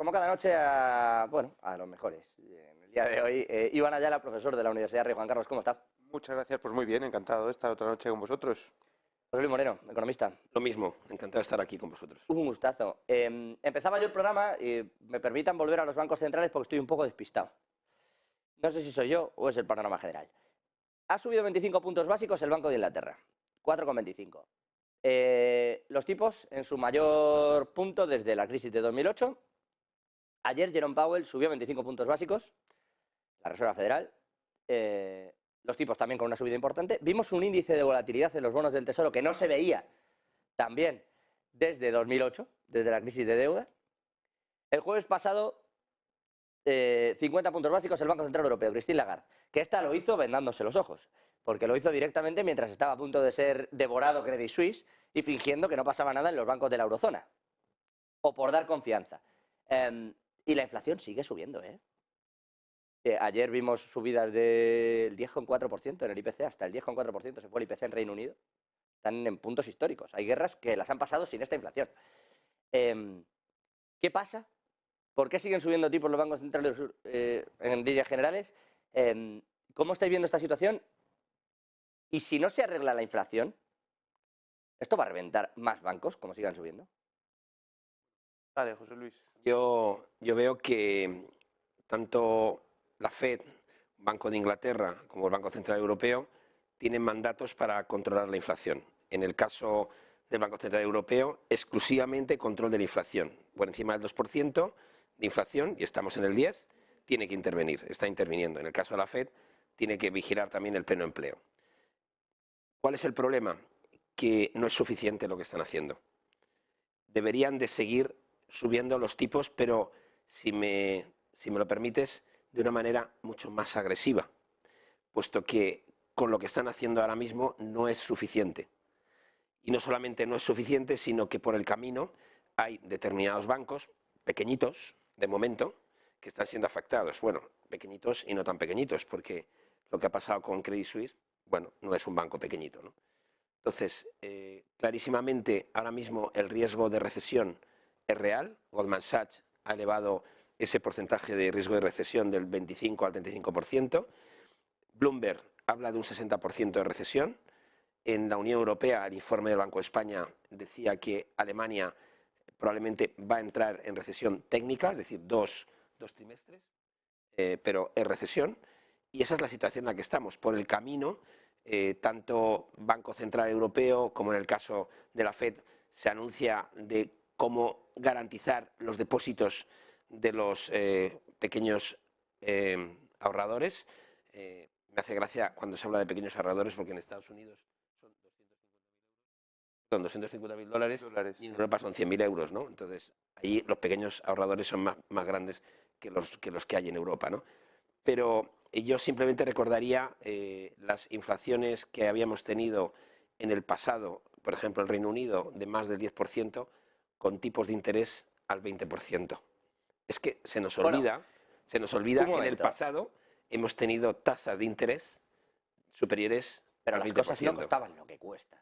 como cada noche, a los mejores. En el día de hoy, Iván Ayala, profesor de la Universidad Rey Juan Carlos, ¿cómo estás? Muchas gracias, pues muy bien, encantado de estar otra noche con vosotros. José Luis Moreno, economista. Lo mismo, encantado de estar aquí con vosotros. Un gustazo. Empezaba yo el programa y me permitan volver a los bancos centrales porque estoy un poco despistado. No sé si soy yo o es el panorama general. Ha subido 25 puntos básicos el Banco de Inglaterra, 4,25. Los tipos en su mayor punto desde la crisis de 2008. Ayer Jerome Powell subió 25 puntos básicos, la Reserva Federal. Los tipos también con una subida importante. Vimos un índice de volatilidad en los bonos del Tesoro que no se veía también desde 2008, desde la crisis de deuda. El jueves pasado, 50 puntos básicos el Banco Central Europeo, Christine Lagarde, que esta lo hizo vendándose los ojos, porque lo hizo directamente mientras estaba a punto de ser devorado Credit Suisse y fingiendo que no pasaba nada en los bancos de la eurozona, o por dar confianza. Y la inflación sigue subiendo, ¿eh? Ayer vimos subidas del 10,4% en el IPC, hasta el 10,4% se fue el IPC en Reino Unido. Están en puntos históricos. Hay guerras que las han pasado sin esta inflación. ¿Qué pasa? ¿Por qué siguen subiendo tipos los bancos centrales en líneas generales? ¿Cómo estáis viendo esta situación? Y si no se arregla la inflación, ¿esto va a reventar más bancos como sigan subiendo? Dale, José Luis. Yo veo que tanto la Fed, Banco de Inglaterra, como el Banco Central Europeo tienen mandatos para controlar la inflación. En el caso del Banco Central Europeo, exclusivamente control de la inflación. Por encima del 2% de inflación, y estamos en el 10%, tiene que intervenir, está interviniendo. En el caso de la Fed, tiene que vigilar también el pleno empleo. ¿Cuál es el problema? Que no es suficiente lo que están haciendo. Deberían de seguir subiendo los tipos, pero si me lo permites, de una manera mucho más agresiva, puesto que con lo que están haciendo ahora mismo no es suficiente. Y no solamente no es suficiente, sino que por el camino hay determinados bancos, pequeñitos, de momento, que están siendo afectados. Bueno, pequeñitos y no tan pequeñitos, porque lo que ha pasado con Credit Suisse, bueno, no es un banco pequeñito, ¿no? Entonces, clarísimamente, ahora mismo el riesgo de recesión es real. Goldman Sachs ha elevado ese porcentaje de riesgo de recesión del 25 al 35%. Bloomberg habla de un 60% de recesión. En la Unión Europea, el informe del Banco de España decía que Alemania probablemente va a entrar en recesión técnica, es decir, dos trimestres, pero es recesión. Y esa es la situación en la que estamos. Por el camino, tanto Banco Central Europeo como en el caso de la Fed se anuncia de cómo garantizar los depósitos de los pequeños ahorradores. Me hace gracia cuando se habla de pequeños ahorradores porque en Estados Unidos son 250.000 dólares y en Europa son 100.000 euros, ¿no? Entonces, ahí los pequeños ahorradores son más grandes que los que hay en Europa, ¿no? Pero yo simplemente recordaría las inflaciones que habíamos tenido en el pasado, por ejemplo, en Reino Unido, de más del 10%, con tipos de interés al 20%. Es que se nos olvida que en el pasado hemos tenido tasas de interés superiores pero al 20%. Pero las cosas no costaban lo que cuestan.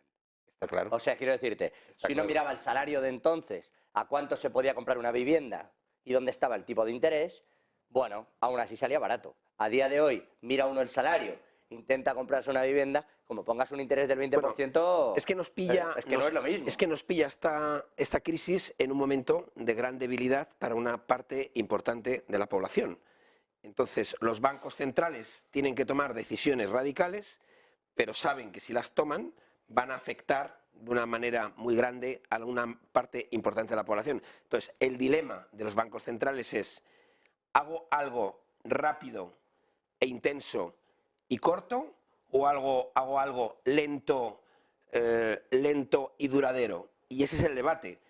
Está claro. O sea, quiero decirte, si uno miraba el salario de entonces, a cuánto se podía comprar una vivienda y dónde estaba el tipo de interés, bueno, aún así salía barato. A día de hoy, mira uno el salario, intenta comprarse una vivienda, como pongas un interés del 20%, bueno, es que nos pilla, es que no es lo mismo. Es que nos pilla esta crisis en un momento de gran debilidad para una parte importante de la población. Entonces, los bancos centrales tienen que tomar decisiones radicales, pero saben que si las toman van a afectar de una manera muy grande a una parte importante de la población. Entonces, el dilema de los bancos centrales es: ¿hago algo rápido e intenso y corto o hago algo lento y duradero? Y ese es el debate.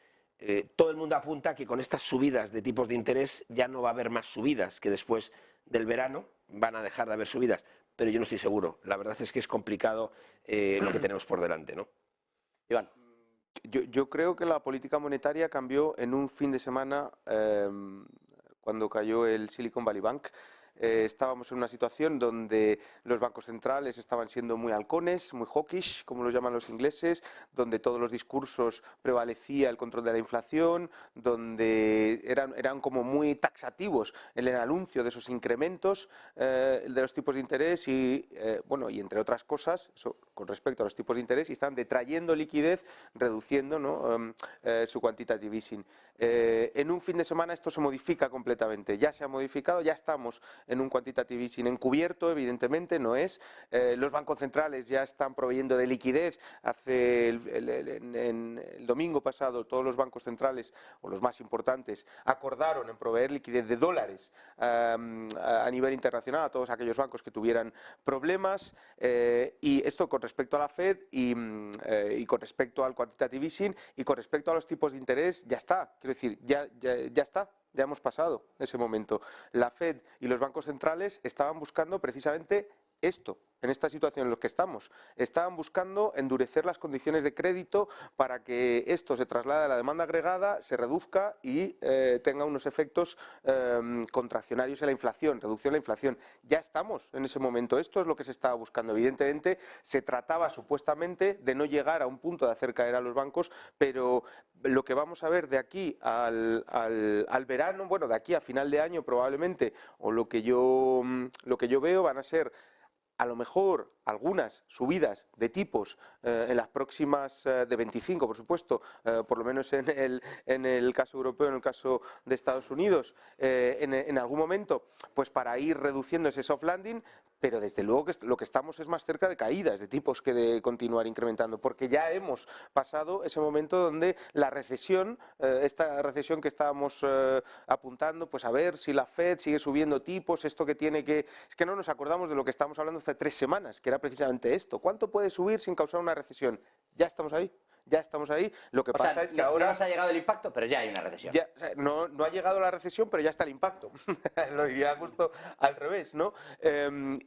Todo el mundo apunta que con estas subidas de tipos de interés ya no va a haber más subidas, que después del verano van a dejar de haber subidas, pero yo no estoy seguro. La verdad es que es complicado lo que tenemos por delante, ¿no? Iván. Yo creo que la política monetaria cambió en un fin de semana cuando cayó el Silicon Valley Bank. estábamos en una situación donde los bancos centrales estaban siendo muy halcones, muy hawkish, como lo llaman los ingleses, donde todos los discursos prevalecía el control de la inflación, donde eran como muy taxativos en el anuncio de esos incrementos de los tipos de interés y, bueno, y entre otras cosas, eso, con respecto a los tipos de interés, y están detrayendo liquidez, reduciendo, ¿no?, su quantitative easing. En un fin de semana esto se modifica completamente, ya se ha modificado, ya estamos en un quantitative easing encubierto, evidentemente, no es. Los bancos centrales ya están proveyendo de liquidez. Hace el domingo pasado todos los bancos centrales, o los más importantes, acordaron en proveer liquidez de dólares a nivel internacional a todos aquellos bancos que tuvieran problemas, y esto con respecto a la Fed y con respecto al quantitative easing y con respecto a los tipos de interés, ya está. Quiero decir, ya está. Ya hemos pasado ese momento. La Fed y los bancos centrales estaban buscando precisamente esto, en esta situación en la que estamos. Estaban buscando endurecer las condiciones de crédito para que esto se traslade a la demanda agregada, se reduzca y tenga unos efectos contraccionarios en la inflación, reducción de la inflación. Ya estamos en ese momento. Esto es lo que se estaba buscando. Evidentemente, se trataba supuestamente de no llegar a un punto de hacer caer a los bancos, pero lo que vamos a ver de aquí al verano, bueno, de aquí a final de año probablemente, o lo que yo veo van a ser a lo mejor algunas subidas de tipos en las próximas, de 25, por supuesto, por lo menos en el caso europeo, en el caso de Estados Unidos, en algún momento, pues para ir reduciendo ese soft landing, pero desde luego que lo que estamos es más cerca de caídas de tipos que de continuar incrementando, porque ya hemos pasado ese momento donde la recesión, esta recesión que estábamos apuntando, pues a ver si la Fed sigue subiendo tipos, esto que tiene que... Es que no nos acordamos de lo que estábamos hablando hace 3 semanas, que era precisamente esto. ¿Cuánto puede subir sin causar una recesión? Ya estamos ahí. Ya estamos ahí. Lo que pasa es que ahora... No nos ha llegado el impacto, pero ya hay una recesión. Ya, o sea, no ha llegado la recesión, pero ya está el impacto. Lo diría justo al revés, ¿no?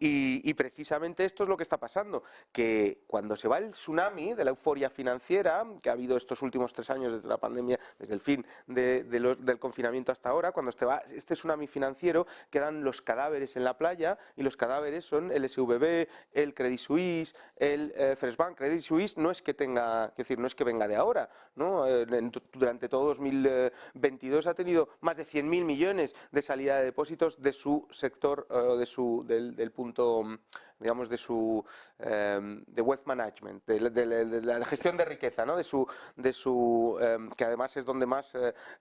Y precisamente esto es lo que está pasando, que cuando se va el tsunami de la euforia financiera, que ha habido estos últimos 3 años desde la pandemia, desde el fin del confinamiento hasta ahora, cuando se va este tsunami financiero, quedan los cadáveres en la playa, y los cadáveres son el SVB, el Credit Suisse, el First Bank. Credit Suisse no es que tenga, es decir, no es que venga de ahora, ¿no? Durante todo 2022 ha tenido más de 100.000 millones de salida de depósitos de su sector, del punto, digamos, de wealth management, de la gestión de riqueza, ¿no? Que además es donde más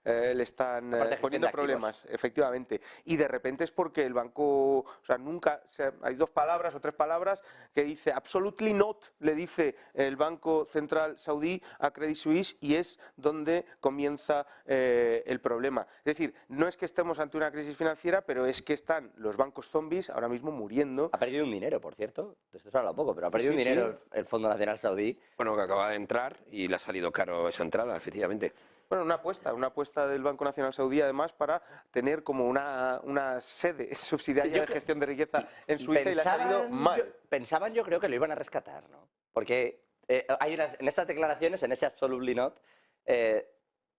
le están poniendo problemas, efectivamente. Y de repente es porque el banco, o sea, nunca, hay 2 palabras o 3 palabras que dice absolutely not, le dice el Banco Central Saudí a Credit Suisse, y es donde comienza el problema. Es decir, no es que estemos ante una crisis financiera, pero es que están los bancos zombies ahora mismo muriendo. Ha perdido un dinero, por cierto. De esto se habla poco, pero ha perdido un dinero el Fondo Nacional Saudí. Bueno, que acaba de entrar y le ha salido caro esa entrada, efectivamente. Bueno, una apuesta del Banco Nacional Saudí, además, para tener como una sede subsidiaria de gestión de riqueza en Suiza, y le ha salido mal. Pensaban, yo creo que lo iban a rescatar, ¿no? Porque en estas declaraciones, en ese absolutely not,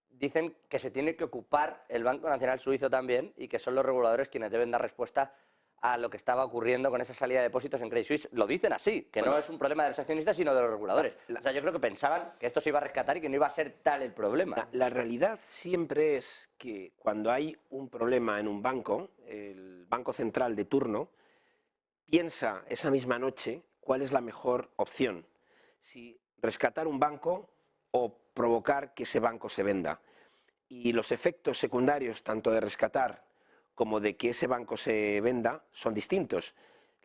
dicen que se tiene que ocupar el Banco Nacional Suizo también, y que son los reguladores quienes deben dar respuesta a lo que estaba ocurriendo con esa salida de depósitos en Credit Suisse. Lo dicen así, que no es un problema de los accionistas, sino de los reguladores. O sea, yo creo que pensaban que esto se iba a rescatar y que no iba a ser tal el problema. La realidad siempre es que cuando hay un problema en un banco, el Banco Central de turno piensa esa misma noche cuál es la mejor opción. Si rescatar un banco o provocar que ese banco se venda. Y los efectos secundarios, tanto de rescatar como de que ese banco se venda, son distintos.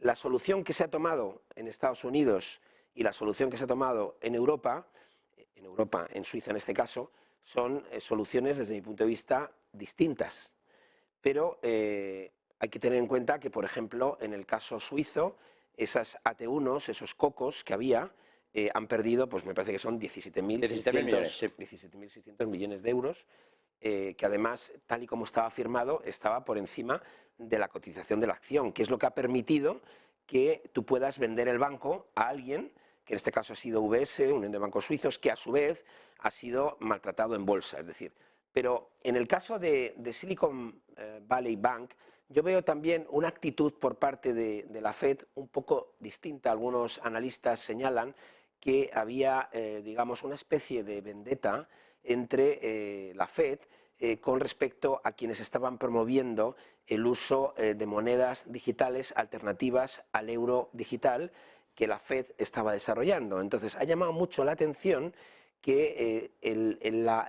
La solución que se ha tomado en Estados Unidos y la solución que se ha tomado en Europa, en Suiza en este caso, son soluciones desde mi punto de vista distintas. Pero hay que tener en cuenta que, por ejemplo, en el caso suizo, esas AT1s, esos cocos que había, han perdido, pues me parece que son 17.600 millones de euros, que además, tal y como estaba firmado, estaba por encima de la cotización de la acción, que es lo que ha permitido que tú puedas vender el banco a alguien, que en este caso ha sido UBS, Unión de Bancos Suizos, que a su vez ha sido maltratado en bolsa. Es decir, pero en el caso de Silicon Valley Bank, Yo veo también una actitud por parte de la Fed un poco distinta. Algunos analistas señalan que había, digamos, una especie de vendetta entre la Fed con respecto a quienes estaban promoviendo el uso de monedas digitales alternativas al euro digital que la Fed estaba desarrollando. Entonces, ha llamado mucho la atención que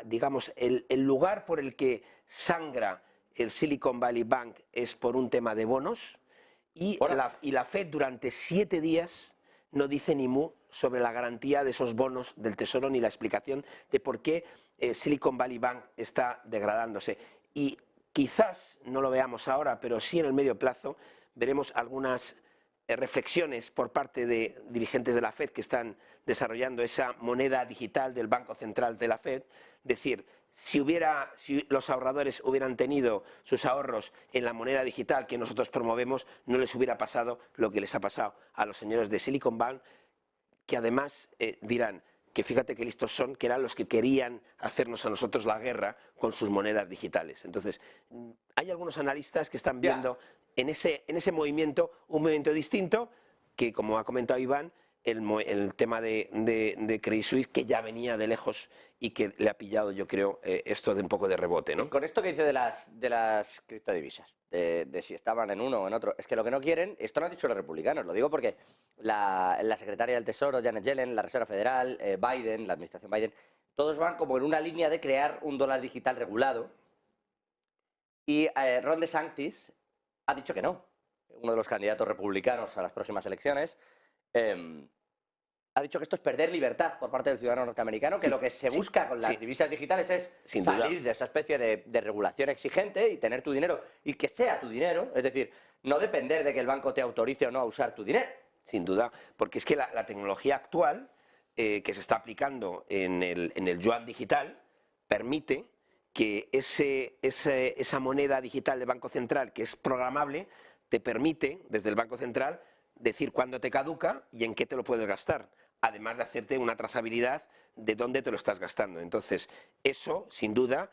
digamos, el lugar por el que sangra el Silicon Valley Bank es por un tema de bonos y la Fed durante 7 días no dice ni mu sobre la garantía de esos bonos del Tesoro ni la explicación de por qué Silicon Valley Bank está degradándose. Y quizás no lo veamos ahora, pero sí en el medio plazo veremos algunas reflexiones por parte de dirigentes de la Fed que están desarrollando esa moneda digital del Banco Central de la Fed, decir, si los ahorradores hubieran tenido sus ahorros en la moneda digital que nosotros promovemos, no les hubiera pasado lo que les ha pasado a los señores de Silicon Valley, que además dirán que fíjate qué listos son, que eran los que querían hacernos a nosotros la guerra con sus monedas digitales. Entonces, hay algunos analistas que están viendo en ese movimiento un movimiento distinto que, como ha comentado Iván, el tema de Credit Suisse, que ya venía de lejos y que le ha pillado, yo creo, esto de un poco de rebote, ¿no? Con esto que dice de las criptodivisas, de si estaban en uno o en otro, es que lo que no quieren, esto lo han dicho los republicanos, lo digo porque la secretaria del Tesoro, Janet Yellen, la Reserva Federal, Biden, la administración Biden, todos van como en una línea de crear un dólar digital regulado y Ron DeSantis ha dicho que no, uno de los candidatos republicanos a las próximas elecciones. Ha dicho que esto es perder libertad por parte del ciudadano norteamericano, que lo que se busca con las divisas digitales es salir de esa especie de regulación exigente y tener tu dinero, y que sea tu dinero, es decir, no depender de que el banco te autorice o no a usar tu dinero. Sin duda, porque es que la tecnología actual que se está aplicando en el yuan digital permite que esa moneda digital del Banco Central, que es programable, te permite, desde el Banco Central, decir cuándo te caduca y en qué te lo puedes gastar, además de hacerte una trazabilidad de dónde te lo estás gastando. Entonces, eso, sin duda,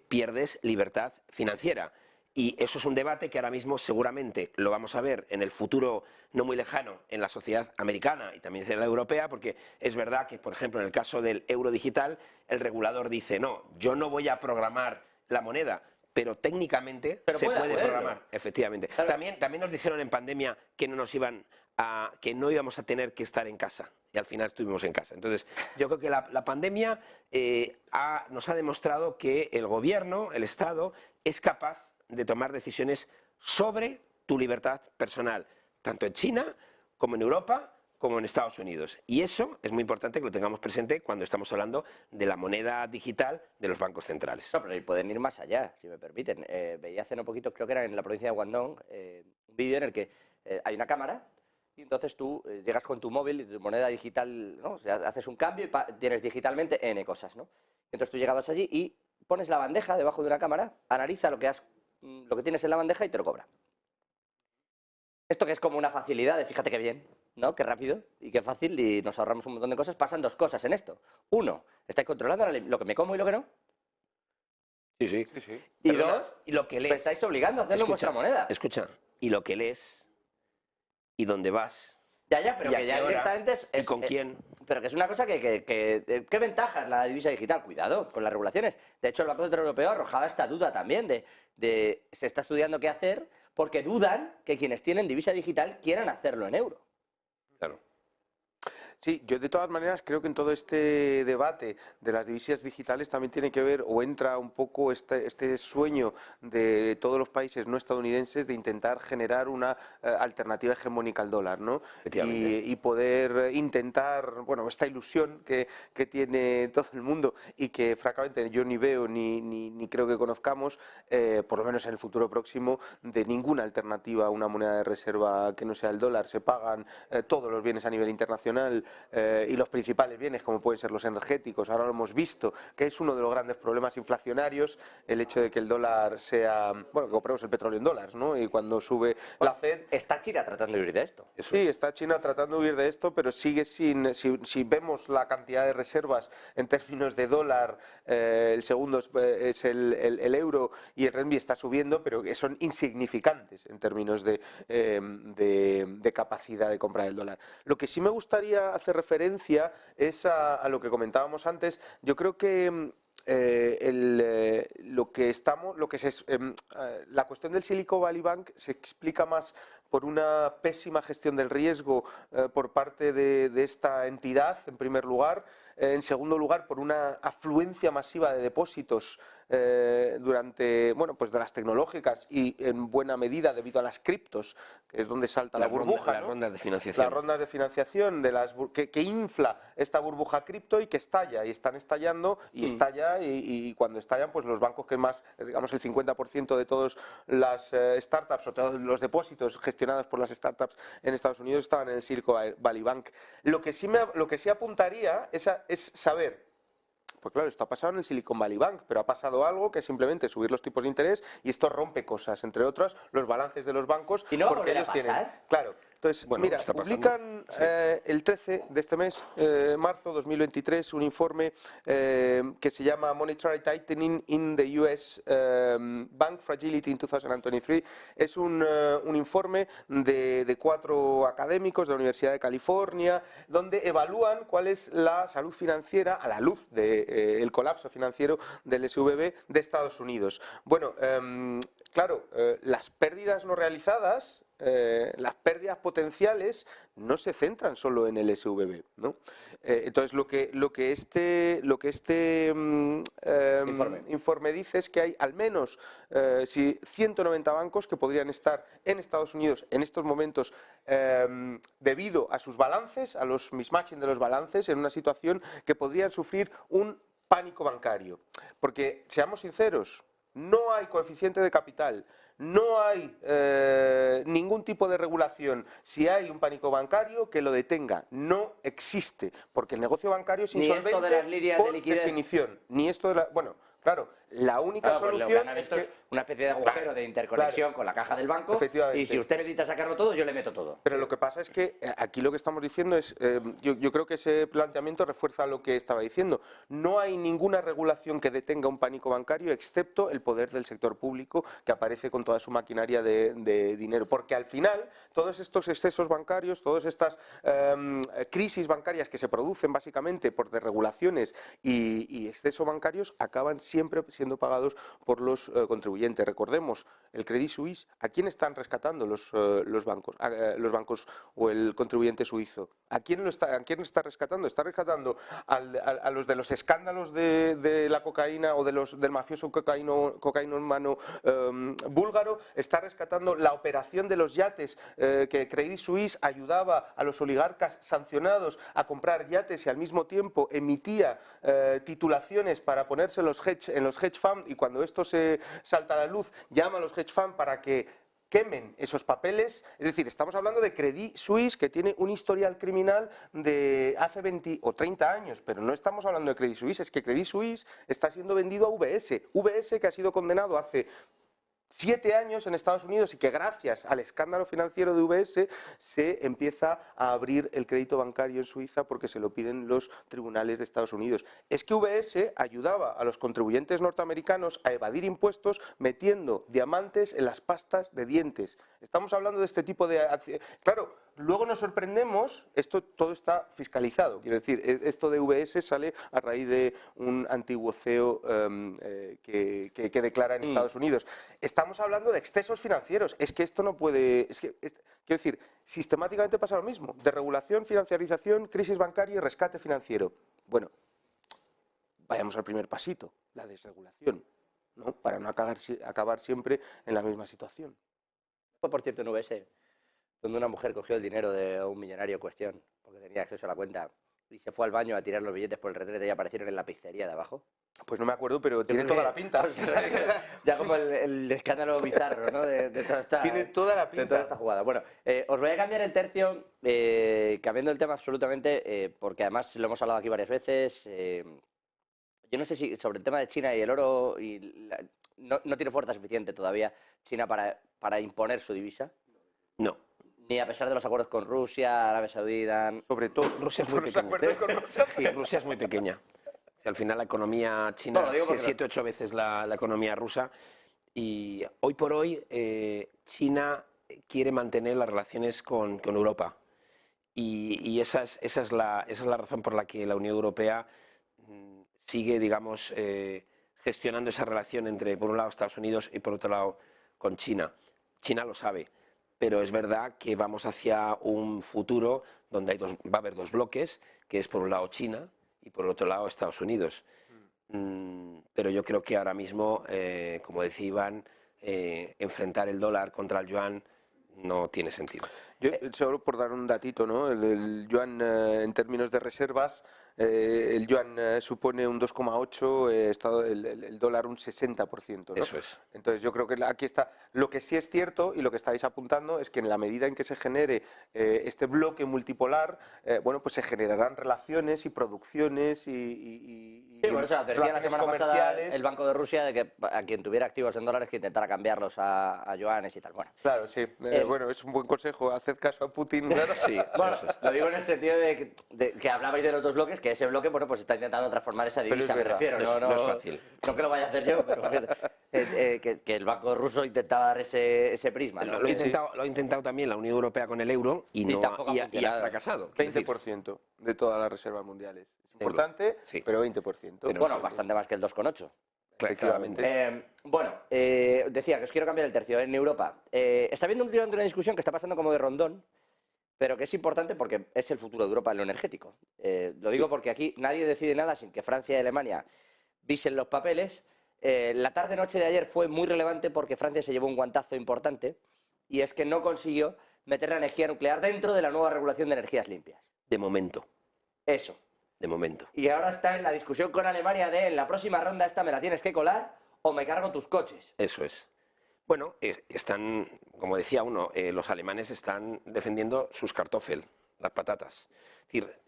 pierdes libertad financiera. Y eso es un debate que ahora mismo seguramente lo vamos a ver en el futuro no muy lejano en la sociedad americana y también en la europea, porque es verdad que, por ejemplo, en el caso del euro digital, el regulador dice, no, yo no voy a programar la moneda, pero técnicamente se puede programar, efectivamente. Claro. También nos dijeron en pandemia que que no íbamos a tener que estar en casa, y al final estuvimos en casa. Entonces, yo creo que la pandemia nos ha demostrado que el gobierno, el Estado, es capaz de tomar decisiones sobre tu libertad personal, tanto en China como en Europa, como en Estados Unidos. Y eso es muy importante que lo tengamos presente cuando estamos hablando de la moneda digital de los bancos centrales. No, pero pueden ir más allá, si me permiten. Veía hace no poquito, creo que era en la provincia de Guangdong, un vídeo en el que hay una cámara y entonces tú llegas con tu móvil y tu moneda digital, ¿no? O sea, haces un cambio y tienes digitalmente N cosas, ¿no? Entonces tú llegabas allí y pones la bandeja debajo de una cámara, analiza lo que tienes en la bandeja y te lo cobra. Esto que es como una facilidad de fíjate qué bien, ¿no? Qué rápido y qué fácil y nos ahorramos un montón de cosas. Pasan dos cosas en esto. Uno, estáis controlando lo que me como y lo que no. Sí, sí. Y perdona, dos, y lo que lees, me estáis obligando a hacerlo en vuestra moneda. Escucha, y lo que lees y dónde vas. Ya, pero que ya directamente ¿Y con quién? Pero que es una cosa ¿qué ventajas la divisa digital? Cuidado con las regulaciones. De hecho, el Banco Central Europeo arrojaba esta duda también se está estudiando qué hacer porque dudan que quienes tienen divisa digital quieran hacerlo en euro. Claro. Sí, yo de todas maneras creo que en todo este debate de las divisas digitales también tiene que ver o entra un poco este sueño de todos los países no estadounidenses de intentar generar una alternativa hegemónica al dólar, ¿no? Y poder intentar, bueno, esta ilusión que tiene todo el mundo y que francamente yo ni veo ni creo que conozcamos, por lo menos en el futuro próximo, de ninguna alternativa a una moneda de reserva que no sea el dólar. Se pagan todos los bienes a nivel internacional y los principales bienes, como pueden ser los energéticos. Ahora lo hemos visto, que es uno de los grandes problemas inflacionarios, el hecho de que el dólar sea, bueno, que compremos el petróleo en dólares, ¿no? Y cuando sube la Fed... Está China tratando de huir de esto. Sí, está China tratando de huir de esto, pero sigue sin... Si vemos la cantidad de reservas en términos de dólar, el segundo es el euro y el renminbi está subiendo, pero que son insignificantes en términos de capacidad de compra del dólar. Lo que sí me gustaría hacer referencia es a lo que comentábamos antes. Yo creo que la cuestión del Silicon Valley Bank se explica más por una pésima gestión del riesgo por parte de esta entidad, en primer lugar. En segundo lugar, por una afluencia masiva de depósitos durante, bueno, pues de las tecnológicas y en buena medida debido a las criptos, que es donde salta la burbuja, las ¿no? rondas de financiación. Las rondas de financiación que infla esta burbuja cripto y que estalla, y están estallando, y estalla, y cuando estallan, pues los bancos que más, digamos el 50% de todas las startups o todos los depósitos gestionados por las startups en Estados Unidos estaban en el Silicon Valley Bank. Lo que sí apuntaría es saber. Pues claro, esto ha pasado en el Silicon Valley Bank, pero ha pasado algo que es simplemente subir los tipos de interés y esto rompe cosas, entre otras los balances de los bancos, ¿Y no va a porque volver a ellos tienen... pasar? Claro, entonces, Bueno, mira, está pasando. publican el 13 de este mes, marzo 2023, un informe que se llama Monetary Tightening in the US Bank Fragility in 2023. Es un informe de 4 académicos de la Universidad de California, donde evalúan cuál es la salud financiera a la luz del colapso financiero del SVB de Estados Unidos. Bueno, claro, las pérdidas no realizadas, las pérdidas potenciales no se centran solo en el SVB, ¿no? Entonces lo que este informe dice es que hay al menos 190 bancos que podrían estar en Estados Unidos en estos momentos debido a sus balances, a los mismatching de los balances, en una situación que podrían sufrir un pánico bancario. Porque, seamos sinceros, no hay coeficiente de capital, no hay ningún tipo de regulación. Si hay un pánico bancario, que lo detenga. No existe, porque el negocio bancario es insolvente. Ni esto de las líneas por de liquidez. definición. Ni esto de la... Bueno, claro, la única Claro, pues lo que solución han es visto que... es una especie de agujero de interconexión con la caja del banco. Efectivamente. Y si usted necesita sacarlo todo, yo le meto todo. Pero lo que pasa es que aquí lo que estamos diciendo es, yo creo que ese planteamiento refuerza lo que estaba diciendo. No hay ninguna regulación que detenga un pánico bancario, excepto el poder del sector público, que aparece con toda su maquinaria de dinero. Porque al final, todos estos excesos bancarios, todas estas crisis bancarias que se producen básicamente por desregulaciones y excesos bancarios, acaban siempre siendo pagados por los contribuyentes. Recordemos, el Credit Suisse, ¿a quién están rescatando los bancos? Los bancos o el contribuyente suizo. ¿A quién está rescatando? Está rescatando a los de los escándalos de la cocaína o del mafioso cocainómano búlgaro. Está rescatando la operación de los yates que Credit Suisse ayudaba a los oligarcas sancionados a comprar yates y al mismo tiempo emitía titulaciones para ponerse en los hedge funds, y cuando esto se salta a la luz llama a los hedge funds para que quemen esos papeles. Es decir, estamos hablando de Credit Suisse, que tiene un historial criminal de hace 20 o 30 años, pero no estamos hablando de Credit Suisse, es que Credit Suisse está siendo vendido a UBS, que ha sido condenado hace 7 años en Estados Unidos y que gracias al escándalo financiero de UBS se empieza a abrir el crédito bancario en Suiza porque se lo piden los tribunales de Estados Unidos. Es que UBS ayudaba a los contribuyentes norteamericanos a evadir impuestos metiendo diamantes en las pastas de dientes. Estamos hablando de este tipo de acciones. Claro, luego nos sorprendemos, todo está fiscalizado. Quiero decir, esto de UBS sale a raíz de un antiguo CEO que declara en Estados Unidos. Estamos hablando de excesos financieros. Es que esto no puede... quiero decir, sistemáticamente pasa lo mismo. Desregulación, financiarización, crisis bancaria y rescate financiero. Bueno, vayamos al primer pasito, la desregulación, ¿no? Para no acabar siempre en la misma situación. Fue, por cierto, en UBS, donde una mujer cogió el dinero de un millonario en cuestión, porque tenía acceso a la cuenta, y se fue al baño a tirar los billetes por el retrete y aparecieron en la pizzería de abajo? Pues no me acuerdo, pero tiene toda la pinta. Ya como el escándalo bizarro, ¿no? De toda esta, Tiene toda la de toda pinta. esta jugada. Bueno, os voy a cambiar el tercio, cambiando el tema absolutamente, porque además lo hemos hablado aquí varias veces. Yo no sé si sobre el tema de China y el oro, no tiene fuerza suficiente todavía China para imponer su divisa, No. ni a pesar de los acuerdos con Rusia, Arabia Saudí, Irán. Sobre todo, Rusia es muy por los pequeña. acuerdos con Rusia. Sí, Rusia es muy pequeña. Si al final la economía china No, lo digo es porque 7 o 8 veces la economía rusa. Y hoy por hoy China quiere mantener las relaciones con Europa. Y esa es la razón por la que la Unión Europea sigue, digamos, gestionando esa relación entre, por un lado, Estados Unidos y, por otro lado, con China. China lo sabe, pero es verdad que vamos hacia un futuro donde va a haber dos bloques, que es, por un lado, China y, por otro lado, Estados Unidos. Pero yo creo que ahora mismo, como decía Iván, enfrentar el dólar contra el yuan no tiene sentido. Yo, solo por dar un datito, ¿no? El yuan en términos de reservas, el yuan supone un 2,8, el dólar un 60%, ¿no? Eso es. Entonces yo creo que aquí está. Lo que sí es cierto y lo que estáis apuntando es que en la medida en que se genere este bloque multipolar, bueno, pues se generarán relaciones y producciones y Sí, por eso advertía la relaciones semana pasada comerciales. el Banco de Rusia de que a quien tuviera activos en dólares que intentara cambiarlos a yuanes y tal. Bueno, Claro, sí. Bueno, es un buen consejo. Haced caso a Putin. Claro. Sí, bueno, eso es. lo digo en el sentido de que hablabais de los dos bloques, que ese bloque, bueno, pues está intentando transformar esa Pero divisa, es me verdad, refiero. no es fácil. No que lo vaya a hacer yo, pero que el Banco ruso intentaba dar ese prisma, ¿no? Lo ha intentado también la Unión Europea con el euro y, no, tampoco ha y ha funcionado. fracasado. Quiero decir, 20% de todas las reservas mundiales. Es Euro. importante, Sí. pero 20%. Pero Bueno, bastante más que el 2,8. claramente. Bueno, decía que os quiero cambiar el tercio. En Europa está habiendo últimamente una discusión que está pasando como de rondón, pero que es importante porque es el futuro de Europa en lo energético. Lo digo porque aquí nadie decide nada sin que Francia y Alemania visen los papeles. La tarde-noche de ayer fue muy relevante porque Francia se llevó un guantazo importante y es que no consiguió meter la energía nuclear dentro de la nueva regulación de energías limpias. De momento, Eso. de momento. Y ahora está en la discusión con Alemania de en la próxima ronda esta me la tienes que colar o me cargo tus coches. Eso es. Bueno, están, como decía uno, los alemanes están defendiendo sus Kartoffel, las patatas. Es decir,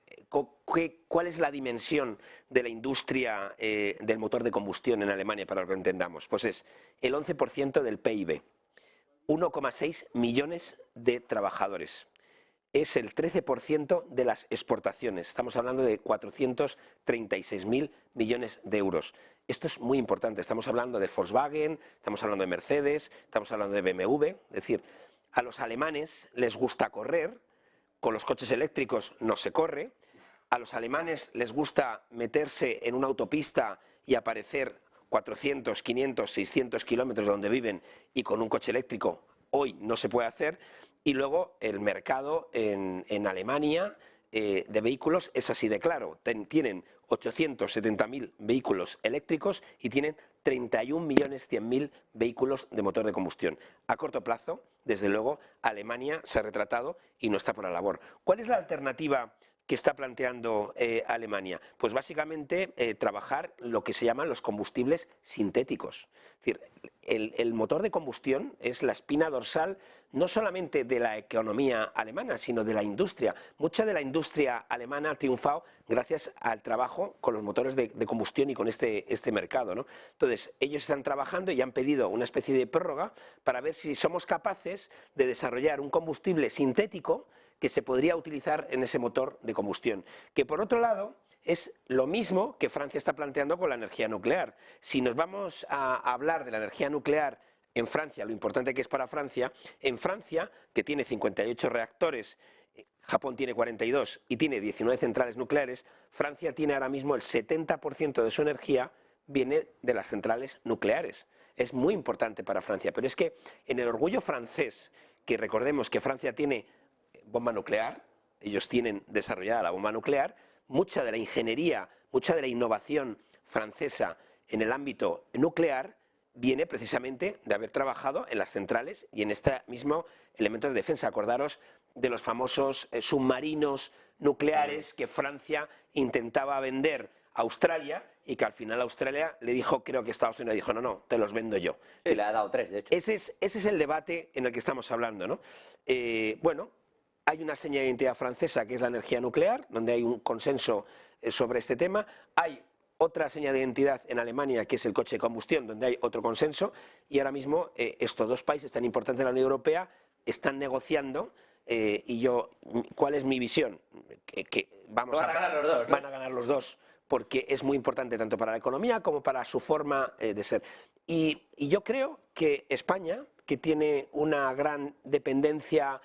¿cuál es la dimensión de la industria del motor de combustión en Alemania, para que lo entendamos? Pues es el 11% del PIB, 1,6 millones de trabajadores. Es el 13% de las exportaciones. Estamos hablando de 436.000 millones de euros. Esto es muy importante. Estamos hablando de Volkswagen, estamos hablando de Mercedes, estamos hablando de BMW. Es decir, a los alemanes les gusta correr, con los coches eléctricos no se corre. A los alemanes les gusta meterse en una autopista y aparecer 400, 500, 600 kilómetros de donde viven y con un coche eléctrico hoy no se puede hacer. Y luego el mercado en Alemania de vehículos es así de claro. Tienen 870.000 vehículos eléctricos y tienen 31.100.000 vehículos de motor de combustión. A corto plazo, desde luego, Alemania se ha retratado y no está por la labor. ¿Cuál es la alternativa que está planteando Alemania? Pues básicamente trabajar lo que se llaman los combustibles sintéticos. Es decir, el motor de combustión es la espina dorsal no solamente de la economía alemana, sino de la industria. Mucha de la industria alemana ha triunfado gracias al trabajo con los motores de combustión y con este mercado, ¿no? Entonces, ellos están trabajando y han pedido una especie de prórroga para ver si somos capaces de desarrollar un combustible sintético que se podría utilizar en ese motor de combustión. Que por otro lado es lo mismo que Francia está planteando con la energía nuclear. Si nos vamos a hablar de la energía nuclear en Francia, lo importante que es para Francia, en Francia, que tiene 58 reactores, Japón tiene 42 y tiene 19 centrales nucleares, Francia tiene ahora mismo el 70% de su energía viene de las centrales nucleares. Es muy importante para Francia, pero es que en el orgullo francés, que recordemos que Francia tiene bomba nuclear, ellos tienen desarrollada la bomba nuclear, mucha de la ingeniería, mucha de la innovación francesa en el ámbito nuclear viene precisamente de haber trabajado en las centrales y en este mismo elemento de defensa. Acordaros de los famosos submarinos nucleares que Francia intentaba vender a Australia y que al final Australia le dijo, creo que Estados Unidos dijo, no, no, te los vendo yo. Sí, le ha dado 3, de hecho. Ese es el debate en el que estamos hablando, ¿no? Bueno, hay una seña de identidad francesa que es la energía nuclear, donde hay un consenso sobre este tema. Hay otra seña de identidad en Alemania, que es el coche de combustión, donde hay otro consenso. Y ahora mismo estos dos países tan importantes de la Unión Europea están negociando. ¿Cuál es mi visión? Que van a ganar los dos, ¿no? Van a ganar los dos, porque es muy importante tanto para la economía como para su forma de ser. Y yo creo que España, que tiene una gran dependencia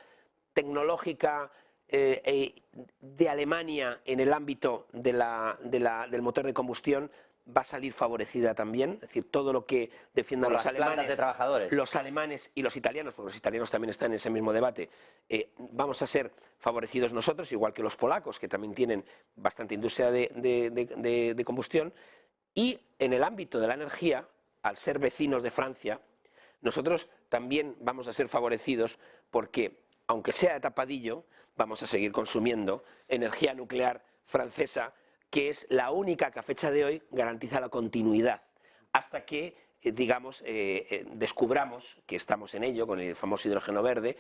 tecnológica de Alemania en el ámbito del motor de combustión, va a salir favorecida también. Es decir, todo lo que defiendan los alemanes, de trabajadores, los alemanes y los italianos, porque los italianos también están en ese mismo debate, vamos a ser favorecidos nosotros, igual que los polacos, que también tienen bastante industria de combustión. Y en el ámbito de la energía, al ser vecinos de Francia, nosotros también vamos a ser favorecidos porque, aunque sea de tapadillo, vamos a seguir consumiendo energía nuclear francesa, que es la única que a fecha de hoy garantiza la continuidad, hasta que, digamos, descubramos, que estamos en ello con el famoso hidrógeno verde,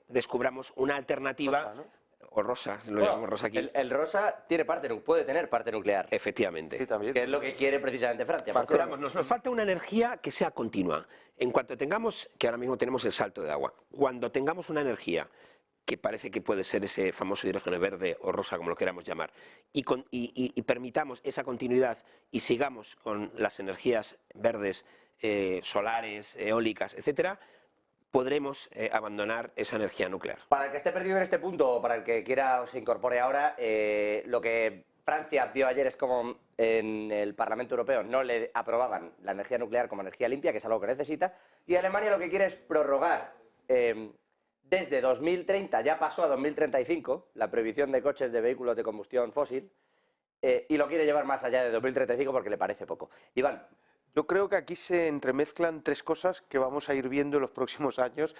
descubramos una alternativa. Rosa, ¿no? O rosa, lo llamamos rosa aquí. El rosa tiene puede tener parte nuclear. Efectivamente. Sí, también. Que es lo que quiere precisamente Francia. Pero vamos, nos falta una energía que sea continua. En cuanto tengamos, que ahora mismo tenemos el salto de agua, cuando tengamos una energía que parece que puede ser ese famoso hidrógeno verde o rosa, como lo queramos llamar, y permitamos esa continuidad y sigamos con las energías verdes, solares, eólicas, etcétera, podremos abandonar esa energía nuclear. Para el que esté perdido en este punto, o para el que quiera o se incorpore ahora, lo que Francia vio ayer es como en el Parlamento Europeo no le aprobaban la energía nuclear como energía limpia, que es algo que necesita, y Alemania lo que quiere es prorrogar desde 2030, ya pasó a 2035, la prohibición de coches de vehículos de combustión fósil, y lo quiere llevar más allá de 2035 porque le parece poco. Iván. Yo creo que aquí se entremezclan tres cosas que vamos a ir viendo en los próximos años.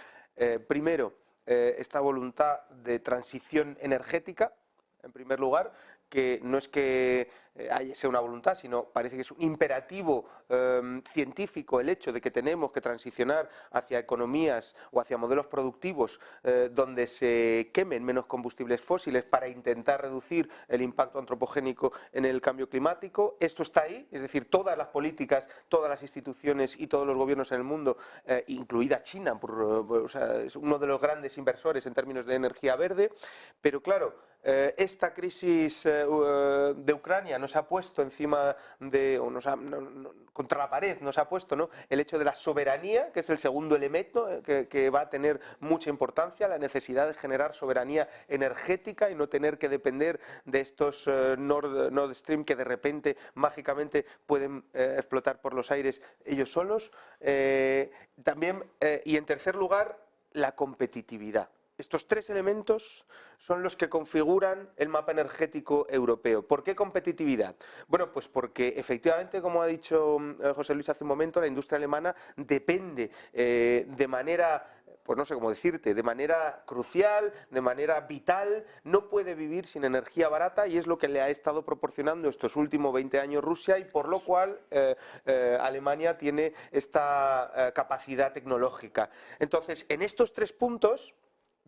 Primero, esta voluntad de transición energética, en primer lugar, que no es que sea una voluntad, sino parece que es un imperativo científico el hecho de que tenemos que transicionar hacia economías o hacia modelos productivos donde se quemen menos combustibles fósiles para intentar reducir el impacto antropogénico en el cambio climático. Esto está ahí, es decir, todas las políticas, todas las instituciones y todos los gobiernos en el mundo, incluida China, o sea, es uno de los grandes inversores en términos de energía verde, pero claro, esta crisis de Ucrania nos ha puesto encima de, contra la pared, nos ha puesto, ¿no?, el hecho de la soberanía, que es el segundo elemento que va a tener mucha importancia, la necesidad de generar soberanía energética y no tener que depender de estos Nord Stream que de repente mágicamente pueden explotar por los aires ellos solos. También, y en tercer lugar, la competitividad. Estos tres elementos son los que configuran el mapa energético europeo. ¿Por qué competitividad? Bueno, pues porque efectivamente, como ha dicho José Luis hace un momento, la industria alemana depende de manera, pues no sé cómo decirte, de manera crucial, de manera vital, no puede vivir sin energía barata y es lo que le ha estado proporcionando estos últimos 20 años Rusia y por lo cual Alemania tiene esta capacidad tecnológica. Entonces, en estos tres puntos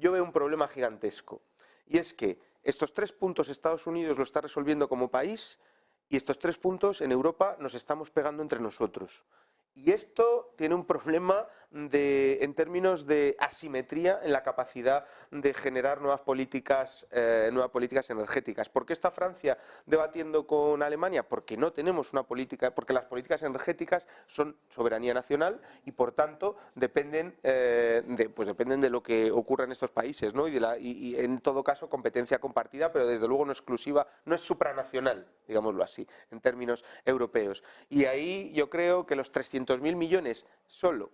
yo veo un problema gigantesco y es que estos tres puntos Estados Unidos lo está resolviendo como país y estos tres puntos en Europa nos estamos pegando entre nosotros. Y esto tiene un problema en términos de asimetría en la capacidad de generar nuevas políticas energéticas. ¿Por qué está Francia debatiendo con Alemania? Porque no tenemos una política, porque las políticas energéticas son soberanía nacional y por tanto dependen de lo que ocurra en estos países, ¿no? Y en todo caso competencia compartida, pero desde luego no exclusiva, no es supranacional, digámoslo así, en términos europeos. Y ahí yo creo que los 300.000 millones solo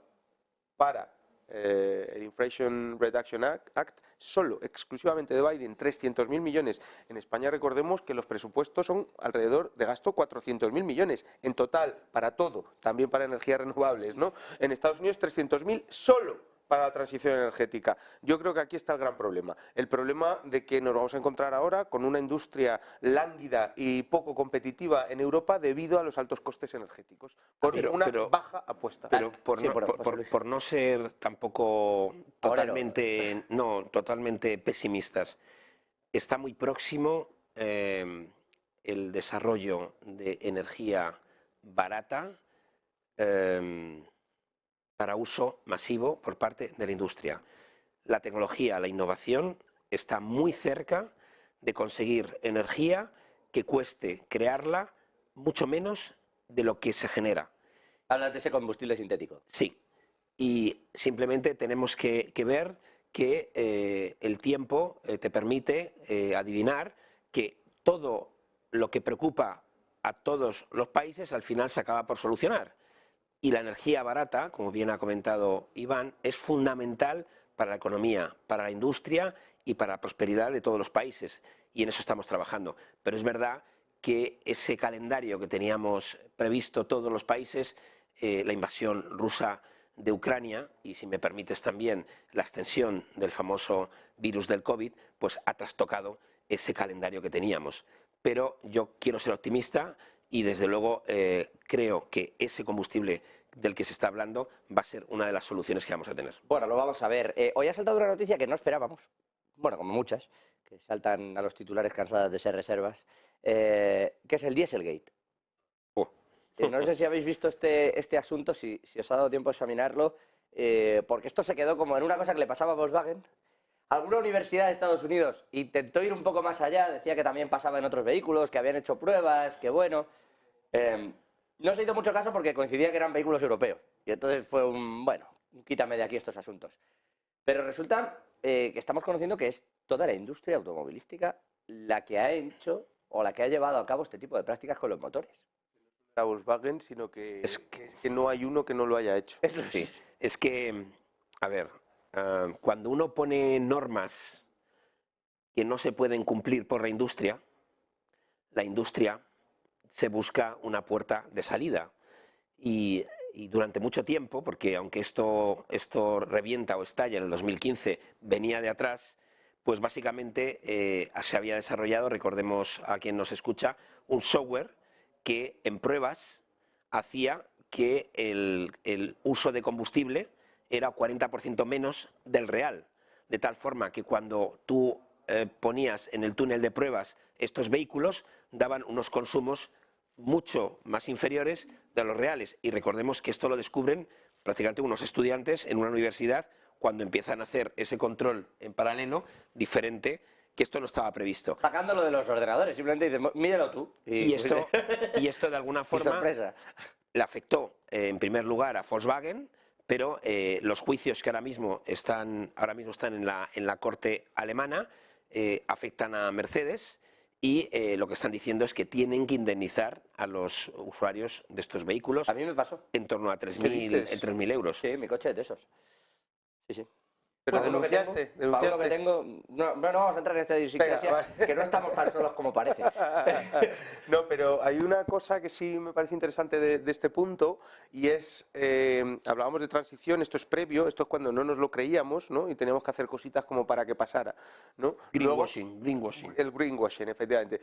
para el Inflation Reduction Act, solo, exclusivamente de Biden, 300.000 millones. En España recordemos que los presupuestos son alrededor de gasto 400.000 millones en total, para todo, también para energías renovables, ¿no? En Estados Unidos 300.000 solo para la transición energética. Yo creo que aquí está el gran problema. El problema de que nos vamos a encontrar ahora con una industria lánguida y poco competitiva en Europa debido a los altos costes energéticos, por una baja apuesta. Pero Sí, bueno, José Luis. por no ser tampoco totalmente pesimistas, está muy próximo el desarrollo de energía barata para uso masivo por parte de la industria. La tecnología, la innovación está muy cerca de conseguir energía que cueste crearla mucho menos de lo que se genera. Hablas de ese combustible sintético. Sí, y simplemente tenemos que ver que el tiempo te permite adivinar que todo lo que preocupa a todos los países al final se acaba por solucionar. Y la energía barata, como bien ha comentado Iván, es fundamental para la economía, para la industria y para la prosperidad de todos los países. Y en eso estamos trabajando. Pero es verdad que ese calendario que teníamos previsto todos los países, la invasión rusa de Ucrania y, si me permites también, la extensión del famoso virus del COVID, pues ha trastocado ese calendario que teníamos. Pero yo quiero ser optimista y, desde luego, creo que ese combustible del que se está hablando va a ser una de las soluciones que vamos a tener. Bueno, lo vamos a ver. Hoy ha saltado una noticia que no esperábamos, bueno, como muchas, que saltan a los titulares cansadas de ser reservas, que es el Dieselgate. No sé si habéis visto este asunto, si os ha dado tiempo a examinarlo, porque esto se quedó como en una cosa que le pasaba a Volkswagen. Alguna universidad de Estados Unidos intentó ir un poco más allá, decía que también pasaba en otros vehículos, que habían hecho pruebas, que bueno. No se hizo mucho caso porque coincidía que eran vehículos europeos. Y entonces fue bueno, quítame de aquí estos asuntos. Pero resulta que estamos conociendo que es toda la industria automovilística la que ha hecho o la que ha llevado a cabo este tipo de prácticas con los motores. A Volkswagen, sino que es que no hay uno que no lo haya hecho. Eso sí. Es que, a ver, cuando uno pone normas que no se pueden cumplir por la industria se busca una puerta de salida. Y durante mucho tiempo, porque aunque esto revienta o estalla en el 2015, venía de atrás, pues básicamente se había desarrollado, recordemos a quien nos escucha, un software que en pruebas hacía que el uso de combustible era 40% menos del real, de tal forma que cuando tú ponías en el túnel de pruebas estos vehículos, daban unos consumos mucho más inferiores de los reales. Y recordemos que esto lo descubren prácticamente unos estudiantes en una universidad cuando empiezan a hacer ese control en paralelo diferente, que esto no estaba previsto. Sacándolo de los ordenadores, simplemente dices, míralo tú. Y esto de alguna forma le afectó en primer lugar a Volkswagen, pero los juicios que ahora mismo están en la corte alemana afectan a Mercedes y lo que están diciendo es que tienen que indemnizar a los usuarios de estos vehículos. A mí me pasó. En torno a 3.000 euros. Sí, mi coche es de esos. Sí, sí. Pero denunciaste. Para lo que tengo, no vamos a entrar en esta idiosincrasia, que no estamos tan solos como parece. No, pero hay una cosa que sí me parece interesante de este punto, y es, hablábamos de transición, esto es previo, esto es cuando no nos lo creíamos, ¿no? Y teníamos que hacer cositas como para que pasara, ¿no? Greenwashing. El greenwashing, efectivamente.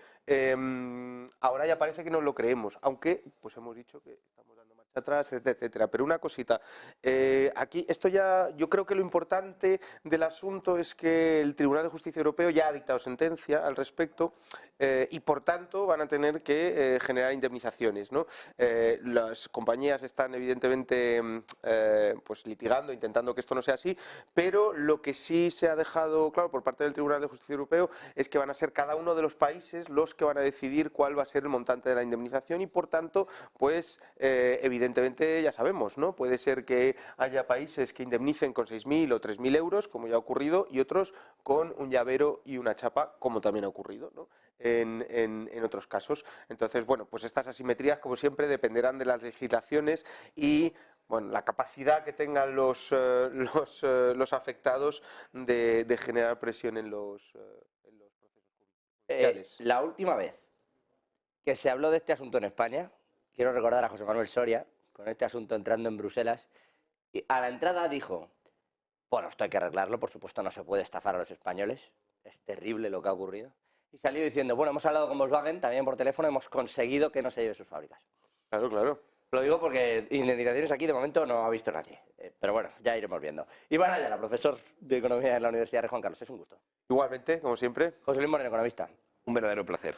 Ahora ya parece que nos lo creemos, aunque pues hemos dicho que estamos dando marcha atrás, etcétera. Pero una cosita, aquí esto ya, yo creo que lo importante del asunto es que el Tribunal de Justicia Europeo ya ha dictado sentencia al respecto y, por tanto, van a tener que generar indemnizaciones, ¿no? Las compañías están evidentemente pues litigando, intentando que esto no sea así, pero lo que sí se ha dejado claro por parte del Tribunal de Justicia Europeo es que van a ser cada uno de los países los que van a decidir cuál va a ser el montante de la indemnización y, por tanto, pues evidentemente ya sabemos, ¿no? Puede ser que haya países que indemnicen con 6.000 o 3.000 euros, como ya ha ocurrido, y otros con un llavero y una chapa, como también ha ocurrido, ¿no? en otros casos. Entonces, bueno, pues estas asimetrías, como siempre, dependerán de las legislaciones y bueno, la capacidad que tengan los afectados de generar presión en los procesos judiciales. La última vez que se habló de este asunto en España, quiero recordar a José Manuel Soria, con este asunto entrando en Bruselas, y a la entrada dijo, bueno, esto hay que arreglarlo, por supuesto no se puede estafar a los españoles, es terrible lo que ha ocurrido. Y salió diciendo, bueno, hemos hablado con Volkswagen, también por teléfono, hemos conseguido que no se lleve sus fábricas. Claro, claro. Lo digo porque indemnizaciones aquí de momento no ha visto nadie. Pero bueno, ya iremos viendo. Iván Ayala, profesor de Economía en la Universidad de Juan Carlos. Es un gusto. Igualmente, como siempre. José Luis Moreno, economista. Un verdadero placer.